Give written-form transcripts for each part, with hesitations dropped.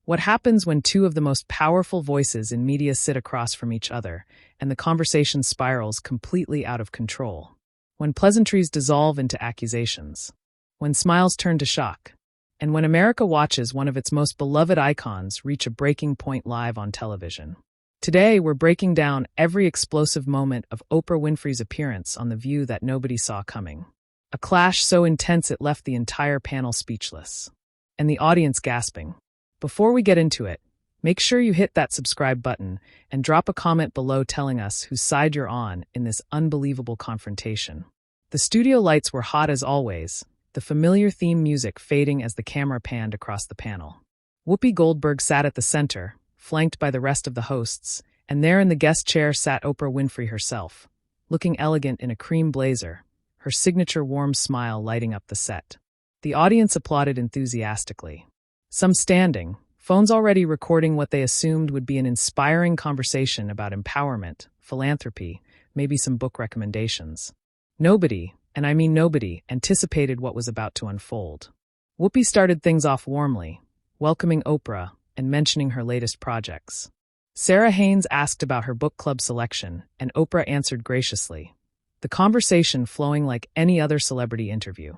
What happens when two of the most powerful voices in media sit across from each other, and the conversation spirals completely out of control? When pleasantries dissolve into accusations. When smiles turn to shock. And when America watches one of its most beloved icons reach a breaking point live on television. Today, we're breaking down every explosive moment of Oprah Winfrey's appearance on The View that nobody saw coming. A clash so intense it left the entire panel speechless. And the audience gasping. Before we get into it, make sure you hit that subscribe button and drop a comment below telling us whose side you're on in this unbelievable confrontation. The studio lights were hot as always, the familiar theme music fading as the camera panned across the panel. Whoopi Goldberg sat at the center, flanked by the rest of the hosts, and there in the guest chair sat Oprah Winfrey herself, looking elegant in a cream blazer, her signature warm smile lighting up the set. The audience applauded enthusiastically. Some standing, phones already recording what they assumed would be an inspiring conversation about empowerment, philanthropy, maybe some book recommendations. Nobody, and I mean nobody, anticipated what was about to unfold. Whoopi started things off warmly, welcoming Oprah and mentioning her latest projects. Sarah Haynes asked about her book club selection, and Oprah answered graciously, the conversation flowing like any other celebrity interview.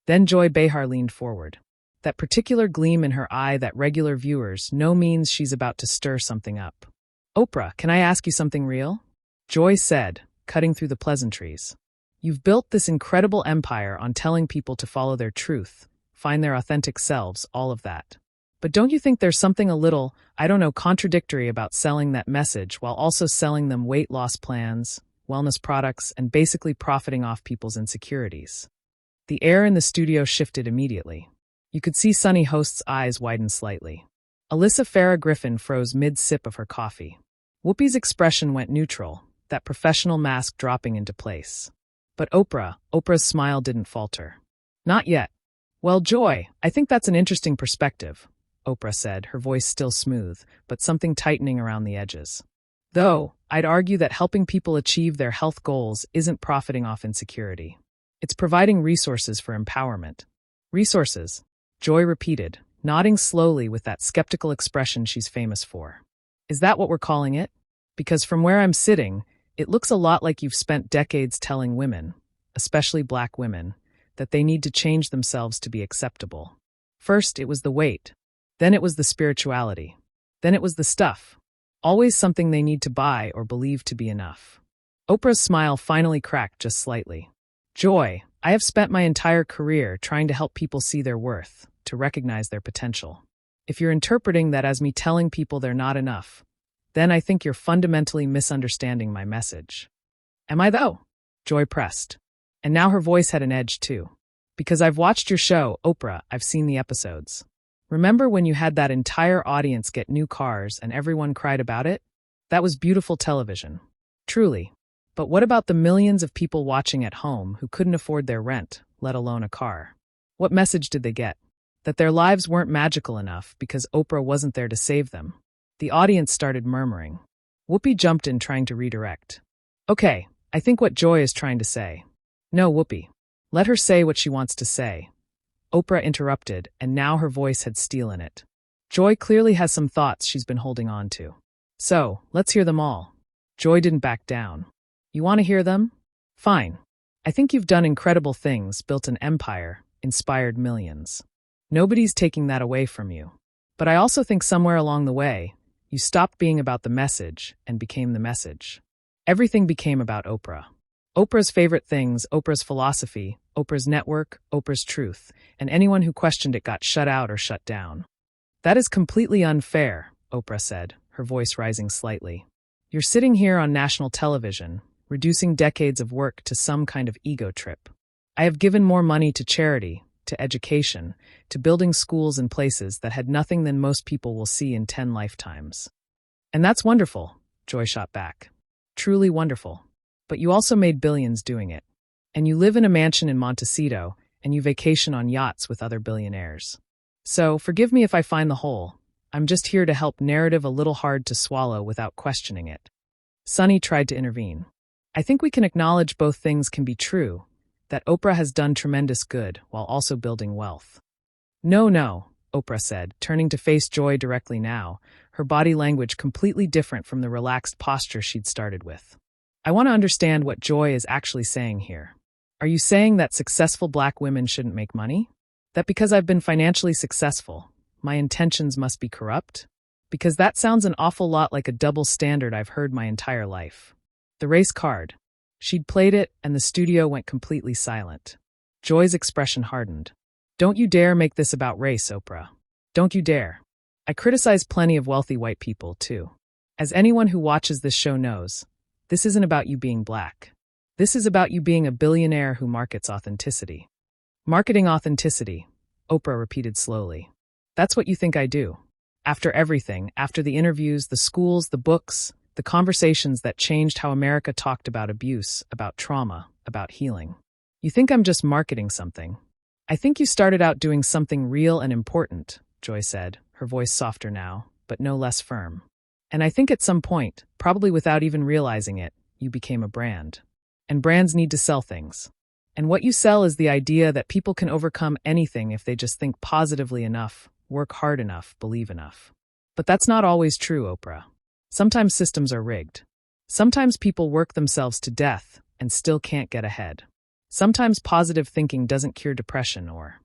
Then Joy Behar leaned forward. That particular gleam in her eye that regular viewers know means she's about to stir something up. Oprah, can I ask you something real? Joy said, cutting through the pleasantries. You've built this incredible empire on telling people to follow their truth, find their authentic selves, all of that. But don't you think there's something a little, contradictory about selling that message while also selling them weight loss plans, wellness products, and basically profiting off people's insecurities? The air in the studio shifted immediately. You could see Sunny Host's eyes widen slightly. Alyssa Farah Griffin froze mid-sip of her coffee. Whoopi's expression went neutral, that professional mask dropping into place. But Oprah's smile didn't falter. Not yet. Well, Joy, I think that's an interesting perspective, Oprah said, her voice still smooth, but something tightening around the edges. Though, I'd argue that helping people achieve their health goals isn't profiting off insecurity. It's providing resources for empowerment. Resources, Joy repeated, nodding slowly with that skeptical expression she's famous for. Is that what we're calling it? Because from where I'm sitting, it looks a lot like you've spent decades telling women, especially Black women, that they need to change themselves to be acceptable. First, it was the weight. Then it was the spirituality. Then it was the stuff. Always something they need to buy or believe to be enough. Oprah's smile finally cracked just slightly. Joy, I have spent my entire career trying to help people see their worth, to recognize their potential. If you're interpreting that as me telling people they're not enough, then I think you're fundamentally misunderstanding my message. Am I though? Joy pressed. And now her voice had an edge too. Because I've watched your show, Oprah, I've seen the episodes. Remember when you had that entire audience get new cars and everyone cried about it? That was beautiful television. Truly. But what about the millions of people watching at home who couldn't afford their rent, let alone a car? What message did they get? That their lives weren't magical enough because Oprah wasn't there to save them. The audience started murmuring. Whoopi jumped in trying to redirect. Okay, I think what Joy is trying to say. No, Whoopi. Let her say what she wants to say. Oprah interrupted, and now her voice had steel in it. Joy clearly has some thoughts she's been holding on to. So, let's hear them all. Joy didn't back down. You want to hear them? Fine. I think you've done incredible things, built an empire, inspired millions. Nobody's taking that away from you. But I also think somewhere along the way, you stopped being about the message and became the message. Everything became about Oprah. Oprah's favorite things, Oprah's philosophy, Oprah's network, Oprah's truth, and anyone who questioned it got shut out or shut down. That is completely unfair, Oprah said, her voice rising slightly. You're sitting here on national television, reducing decades of work to some kind of ego trip. I have given more money to charity, to education, to building schools in places that had nothing than most people will see in 10 lifetimes. And that's wonderful, Joy shot back. Truly wonderful. But you also made billions doing it. And you live in a mansion in Montecito, and you vacation on yachts with other billionaires. So, forgive me if I find the hole. I'm just here to help narrative a little hard to swallow without questioning it. Sunny tried to intervene. I think we can acknowledge both things can be true, that Oprah has done tremendous good while also building wealth. No, Oprah said, turning to face Joy directly now, her body language completely different from the relaxed posture she'd started with. I want to understand what Joy is actually saying here. Are you saying that successful Black women shouldn't make money? That because I've been financially successful, my intentions must be corrupt? Because that sounds an awful lot like a double standard I've heard my entire life. The race card. She'd played it, and the studio went completely silent. Joy's expression hardened. Don't you dare make this about race, Oprah. Don't you dare. I criticize plenty of wealthy white people, too. As anyone who watches this show knows, this isn't about you being Black. This is about you being a billionaire who markets authenticity. Marketing authenticity, Oprah repeated slowly. That's what you think I do. After everything, after the interviews, the schools, the books, the conversations that changed how America talked about abuse, about trauma, about healing. You think I'm just marketing something. I think you started out doing something real and important, Joy said, her voice softer now, but no less firm. And I think at some point, probably without even realizing it, you became a brand. And brands need to sell things. And what you sell is the idea that people can overcome anything if they just think positively enough, work hard enough, believe enough. But that's not always true, Oprah. Sometimes systems are rigged. Sometimes people work themselves to death and still can't get ahead. Sometimes positive thinking doesn't cure depression or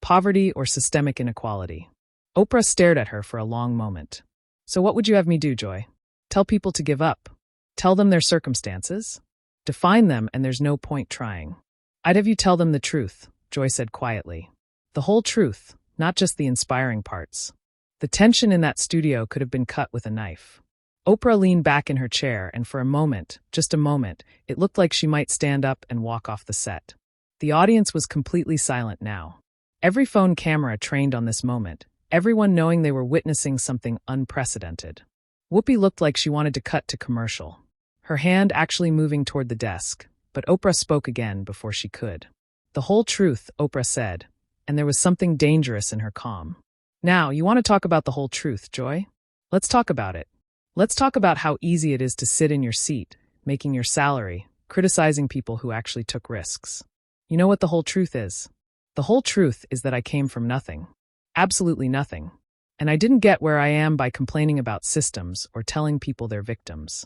poverty or systemic inequality. Oprah stared at her for a long moment. So what would you have me do, Joy? Tell people to give up? Tell them their circumstances? Define them, and there's no point trying. I'd have you tell them the truth, Joy said quietly. The whole truth, not just the inspiring parts. The tension in that studio could have been cut with a knife. Oprah leaned back in her chair, and for a moment, just a moment, it looked like she might stand up and walk off the set. The audience was completely silent now. Every phone camera trained on this moment, everyone knowing they were witnessing something unprecedented. Whoopi looked like she wanted to cut to commercial, her hand actually moving toward the desk, but Oprah spoke again before she could. The whole truth, Oprah said, and there was something dangerous in her calm. Now, you want to talk about the whole truth, Joy? Let's talk about it. Let's talk about how easy it is to sit in your seat, making your salary, criticizing people who actually took risks. You know what the whole truth is? The whole truth is that I came from nothing. Absolutely nothing. And I didn't get where I am by complaining about systems or telling people they're victims.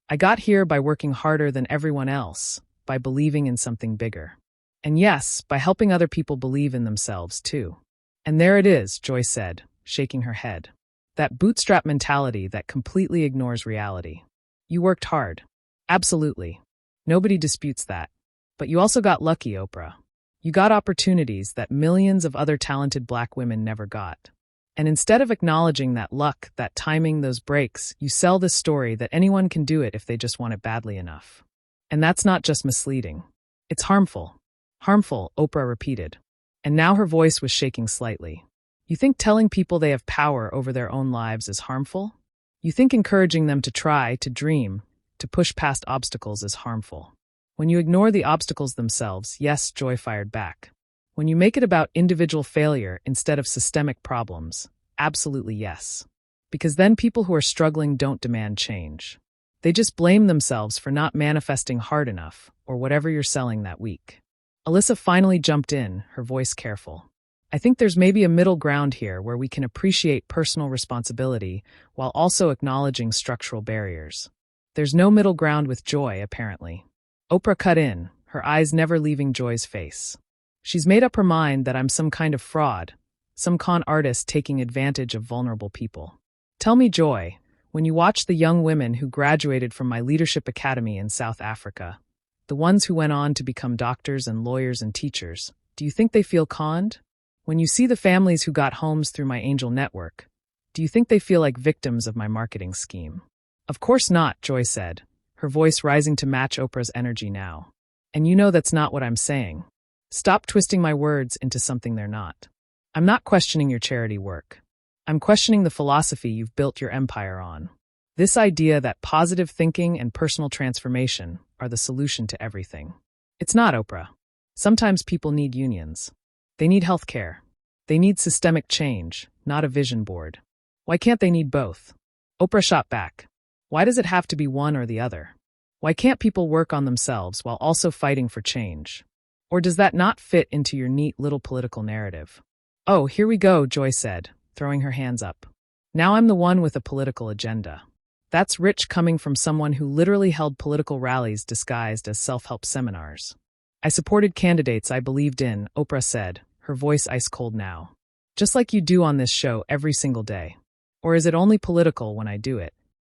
I got here by working harder than everyone else, by believing in something bigger. And yes, by helping other people believe in themselves, too. And there it is, Joy said, shaking her head. That bootstrap mentality that completely ignores reality. You worked hard. Absolutely. Nobody disputes that. But you also got lucky, Oprah. You got opportunities that millions of other talented Black women never got. And instead of acknowledging that luck, that timing, those breaks, you sell this story that anyone can do it if they just want it badly enough. And that's not just misleading. It's harmful. Harmful, Oprah repeated. And now her voice was shaking slightly. You think telling people they have power over their own lives is harmful? You think encouraging them to try, to dream, to push past obstacles is harmful? When you ignore the obstacles themselves, yes, Joy fired back. When you make it about individual failure instead of systemic problems, absolutely yes. Because then people who are struggling don't demand change. They just blame themselves for not manifesting hard enough, or whatever you're selling that week. Alyssa finally jumped in, her voice careful. I think there's maybe a middle ground here where we can appreciate personal responsibility while also acknowledging structural barriers. There's no middle ground with Joy, apparently. Oprah cut in, her eyes never leaving Joy's face. She's made up her mind that I'm some kind of fraud, some con artist taking advantage of vulnerable people. Tell me, Joy, when you watch the young women who graduated from my leadership academy in South Africa, the ones who went on to become doctors and lawyers and teachers, do you think they feel conned? When you see the families who got homes through my angel network, do you think they feel like victims of my marketing scheme? Of course not, Joy said, her voice rising to match Oprah's energy now. And you know that's not what I'm saying. Stop twisting my words into something they're not. I'm not questioning your charity work. I'm questioning the philosophy you've built your empire on. This idea that positive thinking and personal transformation are the solution to everything. It's not, Oprah. Sometimes people need unions. They need health care. They need systemic change, not a vision board. Why can't they need both? Oprah shot back. Why does it have to be one or the other? Why can't people work on themselves while also fighting for change? Or does that not fit into your neat little political narrative? Oh, here we go, Joy said, throwing her hands up. Now I'm the one with a political agenda. That's rich coming from someone who literally held political rallies disguised as self-help seminars. I supported candidates I believed in, Oprah said, her voice ice-cold now. Just like you do on this show every single day. Or is it only political when I do it?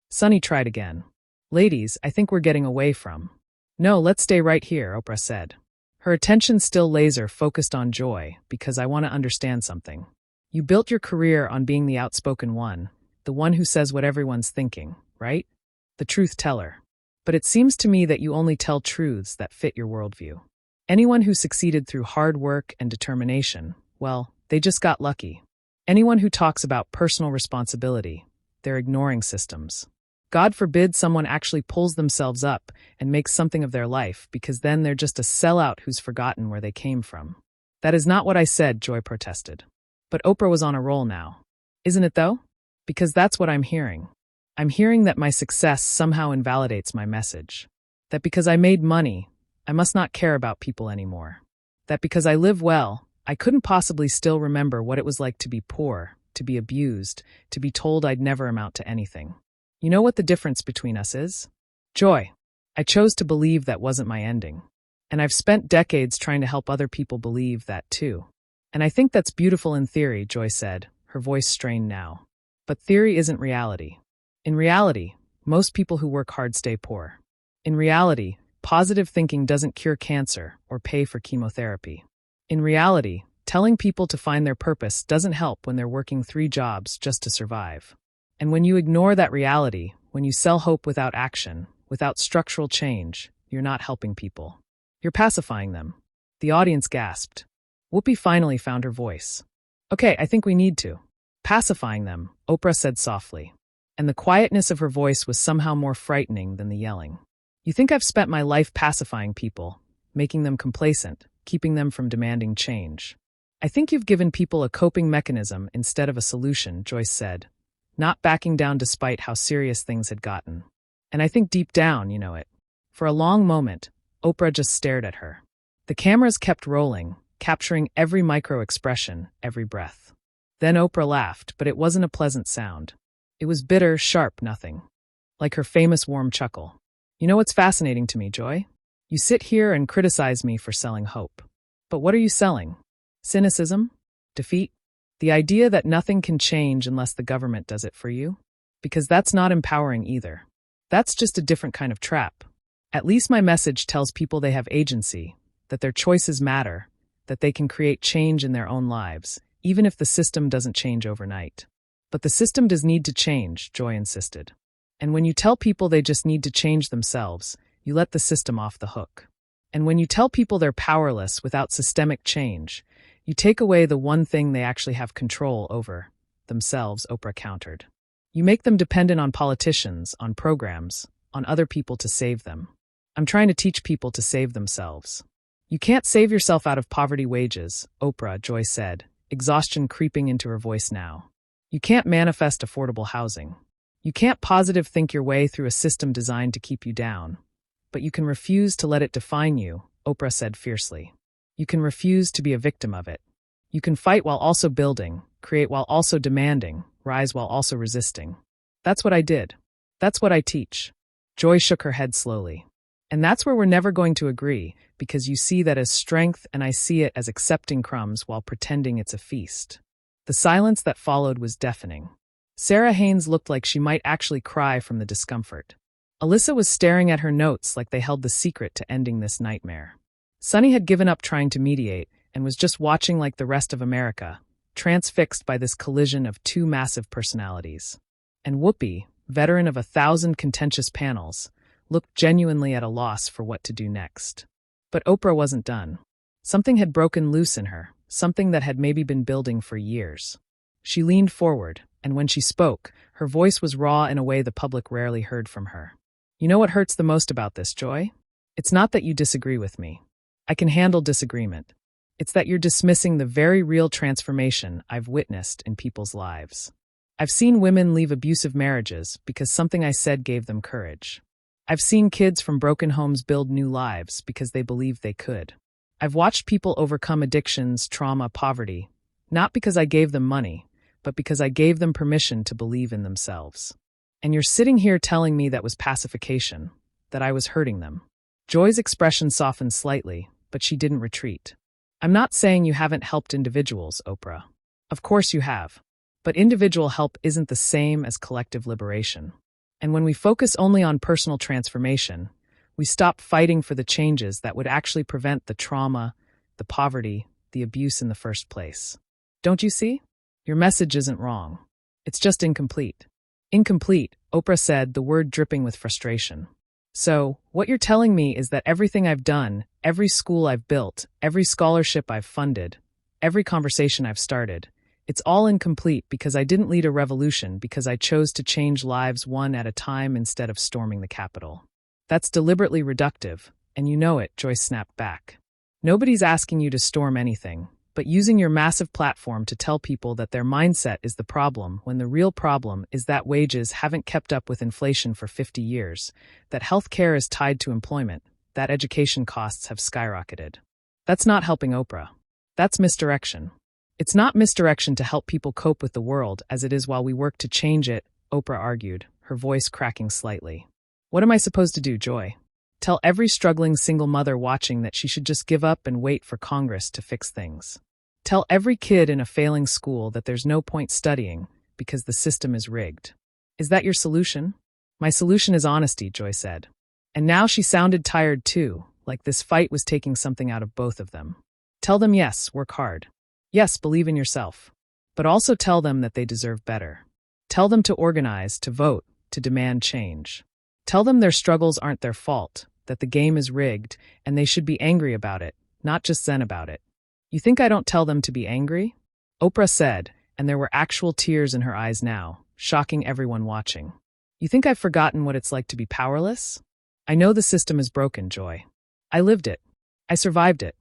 Sunny tried again. Ladies, I think we're getting away from. No, let's stay right here, Oprah said. Her attention still laser-focused on Joy, because I want to understand something. You built your career on being the outspoken one, the one who says what everyone's thinking, right? The truth teller. But it seems to me that you only tell truths that fit your worldview. Anyone who succeeded through hard work and determination, well, they just got lucky. Anyone who talks about personal responsibility, they're ignoring systems. God forbid someone actually pulls themselves up and makes something of their life, because then they're just a sellout who's forgotten where they came from. That is not what I said, Joy protested. But Oprah was on a roll now. Isn't it though? Because that's what I'm hearing. I'm hearing that my success somehow invalidates my message. That because I made money, I must not care about people anymore. That because I live well, I couldn't possibly still remember what it was like to be poor, to be abused, to be told I'd never amount to anything. You know what the difference between us is? Joy. I chose to believe that wasn't my ending. And I've spent decades trying to help other people believe that too. And I think that's beautiful in theory, Joy said, her voice strained now. But theory isn't reality. In reality, most people who work hard stay poor. In reality, positive thinking doesn't cure cancer or pay for chemotherapy. In reality, telling people to find their purpose doesn't help when they're working 3 jobs just to survive. And when you ignore that reality, when you sell hope without action, without structural change, you're not helping people. You're pacifying them. The audience gasped. Whoopi finally found her voice. Okay, I think we need to. Pacifying them, Oprah said softly. And the quietness of her voice was somehow more frightening than the yelling. You think I've spent my life pacifying people, making them complacent, keeping them from demanding change. I think you've given people a coping mechanism instead of a solution, Joyce said, not backing down despite how serious things had gotten. And I think deep down, you know it. For a long moment, Oprah just stared at her. The cameras kept rolling, capturing every micro-expression, every breath. Then Oprah laughed, but it wasn't a pleasant sound. It was bitter, sharp nothing. Like her famous warm chuckle. You know what's fascinating to me, Joy? You sit here and criticize me for selling hope. But what are you selling? Cynicism? Defeat? The idea that nothing can change unless the government does it for you? Because that's not empowering either. That's just a different kind of trap. At least my message tells people they have agency, that their choices matter, that they can create change in their own lives, even if the system doesn't change overnight. But the system does need to change, Joy insisted. And when you tell people they just need to change themselves, you let the system off the hook. And when you tell people they're powerless without systemic change, you take away the one thing they actually have control over, themselves, Oprah countered. You make them dependent on politicians, on programs, on other people to save them. I'm trying to teach people to save themselves. You can't save yourself out of poverty wages, Oprah, Joy said, exhaustion creeping into her voice now. You can't manifest affordable housing. You can't positive think your way through a system designed to keep you down. But you can refuse to let it define you, Oprah said fiercely. You can refuse to be a victim of it. You can fight while also building, create while also demanding, rise while also resisting. That's what I did. That's what I teach. Joy shook her head slowly. And that's where we're never going to agree, because you see that as strength and I see it as accepting crumbs while pretending it's a feast. The silence that followed was deafening. Sarah Haynes looked like she might actually cry from the discomfort. Alyssa was staring at her notes like they held the secret to ending this nightmare. Sunny had given up trying to mediate and was just watching like the rest of America, transfixed by this collision of 2 massive personalities. And Whoopi, veteran of 1,000 contentious panels, looked genuinely at a loss for what to do next. But Oprah wasn't done. Something had broken loose in her, something that had maybe been building for years. She leaned forward, and when she spoke, her voice was raw in a way the public rarely heard from her. You know what hurts the most about this, Joy? It's not that you disagree with me. I can handle disagreement. It's that you're dismissing the very real transformation I've witnessed in people's lives. I've seen women leave abusive marriages because something I said gave them courage. I've seen kids from broken homes build new lives because they believed they could. I've watched people overcome addictions, trauma, poverty, Not because I gave them money, but because I gave them permission to believe in themselves. And you're sitting here telling me that was pacification, that I was hurting them. Joy's expression softened slightly, but she didn't retreat. I'm not saying you haven't helped individuals, Oprah. Of course you have. But individual help isn't the same as collective liberation. And when we focus only on personal transformation, we stop fighting for the changes that would actually prevent the trauma, the poverty, the abuse in the first place. Don't you see? Your message isn't wrong. It's just incomplete. Incomplete, Oprah said, the word dripping with frustration. So, what you're telling me is that everything I've done, every school I've built, every scholarship I've funded, every conversation I've started, it's all incomplete because I didn't lead a revolution because I chose to change lives one at a time instead of storming the Capitol. That's deliberately reductive, and you know it, Joyce snapped back. Nobody's asking you to storm anything, but using your massive platform to tell people that their mindset is the problem when the real problem is that wages haven't kept up with inflation for 50 years, that health care is tied to employment, that education costs have skyrocketed. That's not helping Oprah. That's misdirection. It's not misdirection to help people cope with the world as it is while we work to change it, Oprah argued, her voice cracking slightly. What am I supposed to do, Joy? Tell every struggling single mother watching that she should just give up and wait for Congress to fix things. Tell every kid in a failing school that there's no point studying because the system is rigged. Is that your solution? My solution is honesty, Joy said. And now she sounded tired too, like this fight was taking something out of both of them. Tell them yes, work hard. Yes, believe in yourself. But also tell them that they deserve better. Tell them to organize, to vote, to demand change. Tell them their struggles aren't their fault, that the game is rigged, and they should be angry about it, not just zen about it. You think I don't tell them to be angry? Oprah said, and there were actual tears in her eyes now, shocking everyone watching. You think I've forgotten what it's like to be powerless? I know the system is broken, Joy. I lived it. I survived it.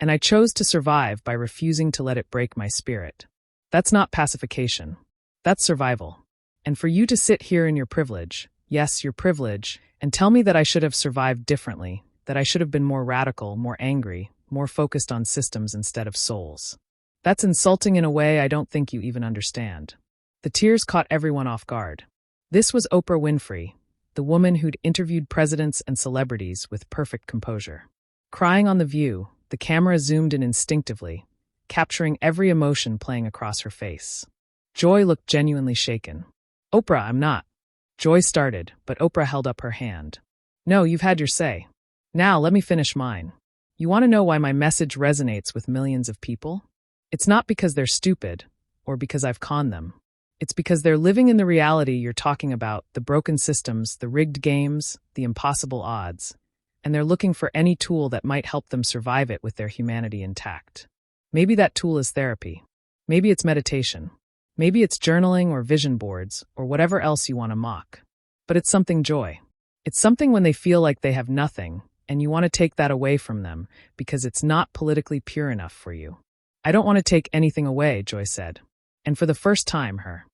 And I chose to survive by refusing to let it break my spirit. That's not pacification. That's survival. And for you to sit here in your privilege, yes, your privilege, and tell me that I should have survived differently, that I should have been more radical, more angry, more focused on systems instead of souls. That's insulting in a way I don't think you even understand. The tears caught everyone off guard. This was Oprah Winfrey, the woman who'd interviewed presidents and celebrities with perfect composure. Crying on The View, the camera zoomed in instinctively, capturing every emotion playing across her face. Joy looked genuinely shaken. Oprah, I'm not. Joy started, but Oprah held up her hand. No, you've had your say. Now let me finish mine. You want to know why my message resonates with millions of people? It's not because they're stupid, or because I've conned them. It's because they're living in the reality you're talking about, the broken systems, the rigged games, the impossible odds, and they're looking for any tool that might help them survive it with their humanity intact. Maybe that tool is therapy. Maybe it's meditation. Maybe it's journaling or vision boards, or whatever else you want to mock. But it's something, Joy. It's something when they feel like they have nothing, and you want to take that away from them because it's not politically pure enough for you. I don't want to take anything away, Joy said. And for the first time, her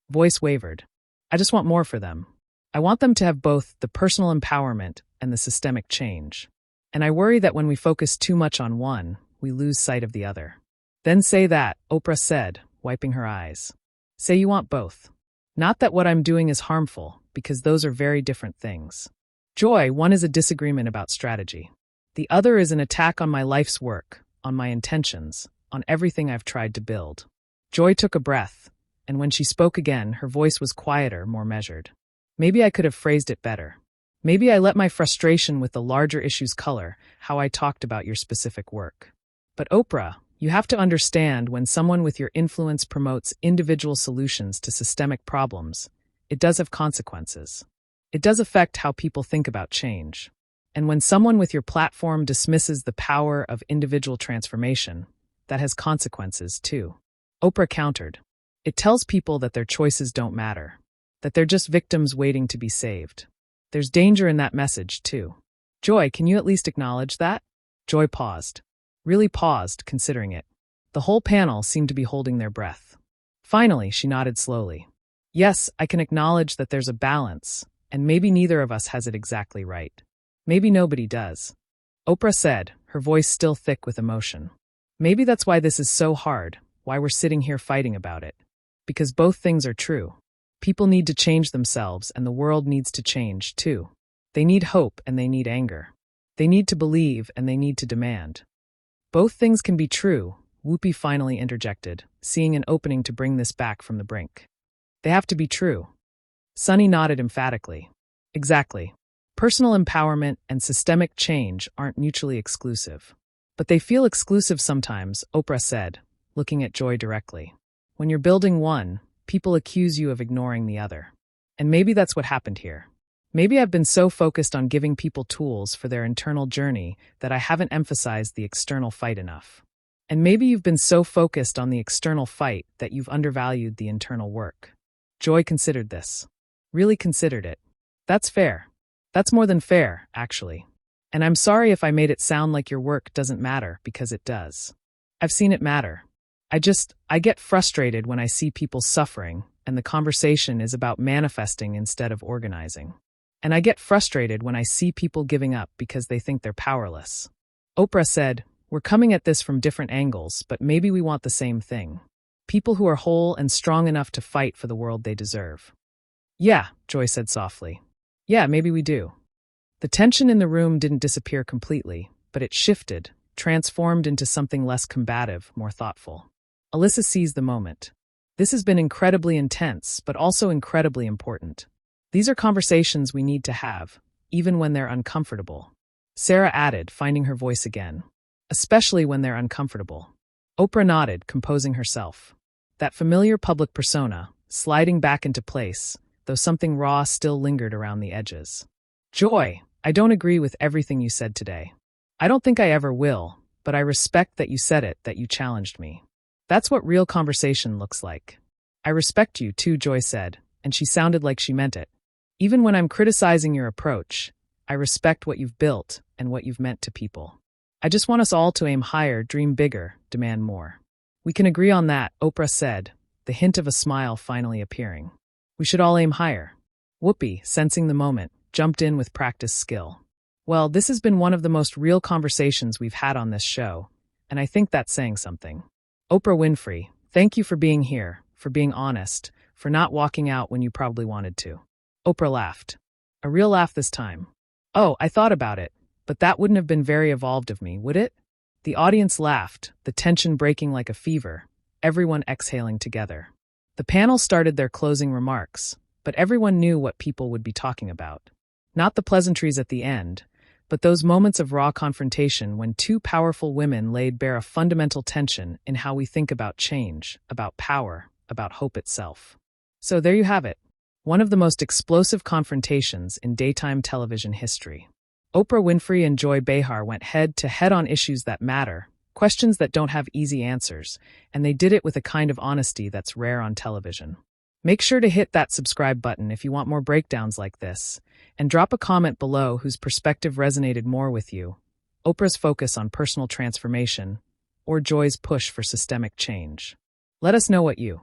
voice wavered. I just want more for them. I want them to have both the personal empowerment and the systemic change. And I worry that when we focus too much on one, we lose sight of the other. Then say that, Oprah said, wiping her eyes. Say you want both. Not that what I'm doing is harmful, because those are very different things. Joy, one is a disagreement about strategy. The other is an attack on my life's work, on my intentions, on everything I've tried to build. Joy took a breath, and when she spoke again, her voice was quieter, more measured. Maybe I could have phrased it better. Maybe I let my frustration with the larger issues color how I talked about your specific work. But Oprah, you have to understand when someone with your influence promotes individual solutions to systemic problems, it does have consequences. It does affect how people think about change. And when someone with your platform dismisses the power of individual transformation, that has consequences too. Oprah countered. It tells people that their choices don't matter, that they're just victims waiting to be saved. There's danger in that message too. Joy, can you at least acknowledge that? Joy paused. Really paused, considering it. The whole panel seemed to be holding their breath. Finally, she nodded slowly. Yes, I can acknowledge that there's a balance, and maybe neither of us has it exactly right. Maybe nobody does. Oprah said, her voice still thick with emotion. Maybe that's why this is so hard, why we're sitting here fighting about it. Because both things are true. People need to change themselves, and the world needs to change, too. They need hope, and they need anger. They need to believe, and they need to demand. Both things can be true, Whoopi finally interjected, seeing an opening to bring this back from the brink. They have to be true. Sunny nodded emphatically. Exactly. Personal empowerment and systemic change aren't mutually exclusive. But they feel exclusive sometimes, Oprah said, looking at Joy directly. When you're building one, people accuse you of ignoring the other. And maybe that's what happened here. Maybe I've been so focused on giving people tools for their internal journey that I haven't emphasized the external fight enough. And maybe you've been so focused on the external fight that you've undervalued the internal work. Joy considered this. Really considered it. That's fair. That's more than fair, actually. And I'm sorry if I made it sound like your work doesn't matter, because it does. I've seen it matter. I get frustrated when I see people suffering, and the conversation is about manifesting instead of organizing. And I get frustrated when I see people giving up because they think they're powerless. Oprah said, "We're coming at this from different angles, but maybe we want the same thing. People who are whole and strong enough to fight for the world they deserve." "Yeah," Joy said softly. "Yeah, maybe we do." The tension in the room didn't disappear completely, but it shifted, transformed into something less combative, more thoughtful. Alyssa seized the moment. "This has been incredibly intense, but also incredibly important. These are conversations we need to have, even when they're uncomfortable." Sarah added, finding her voice again. "Especially when they're uncomfortable." Oprah nodded, composing herself. That familiar public persona, sliding back into place, though something raw still lingered around the edges. "Joy, I don't agree with everything you said today. I don't think I ever will, but I respect that you said it, that you challenged me. That's what real conversation looks like." "I respect you too," Joy said, and she sounded like she meant it. "Even when I'm criticizing your approach, I respect what you've built and what you've meant to people. I just want us all to aim higher, dream bigger, demand more." "We can agree on that," Oprah said, the hint of a smile finally appearing. "We should all aim higher." Whoopi, sensing the moment, jumped in with practiced skill. "Well, this has been one of the most real conversations we've had on this show, and I think that's saying something. Oprah Winfrey, thank you for being here, for being honest, for not walking out when you probably wanted to." Oprah laughed. A real laugh this time. "Oh, I thought about it, but that wouldn't have been very evolved of me, would it?" The audience laughed, the tension breaking like a fever, everyone exhaling together. The panel started their closing remarks, but everyone knew what people would be talking about. Not the pleasantries at the end, but those moments of raw confrontation when two powerful women laid bare a fundamental tension in how we think about change, about power, about hope itself. So there you have it. One of the most explosive confrontations in daytime television history. Oprah Winfrey and Joy Behar went head-to-head on issues that matter, questions that don't have easy answers, and they did it with a kind of honesty that's rare on television. Make sure to hit that subscribe button if you want more breakdowns like this, and drop a comment below whose perspective resonated more with you, Oprah's focus on personal transformation, or Joy's push for systemic change. Let us know what you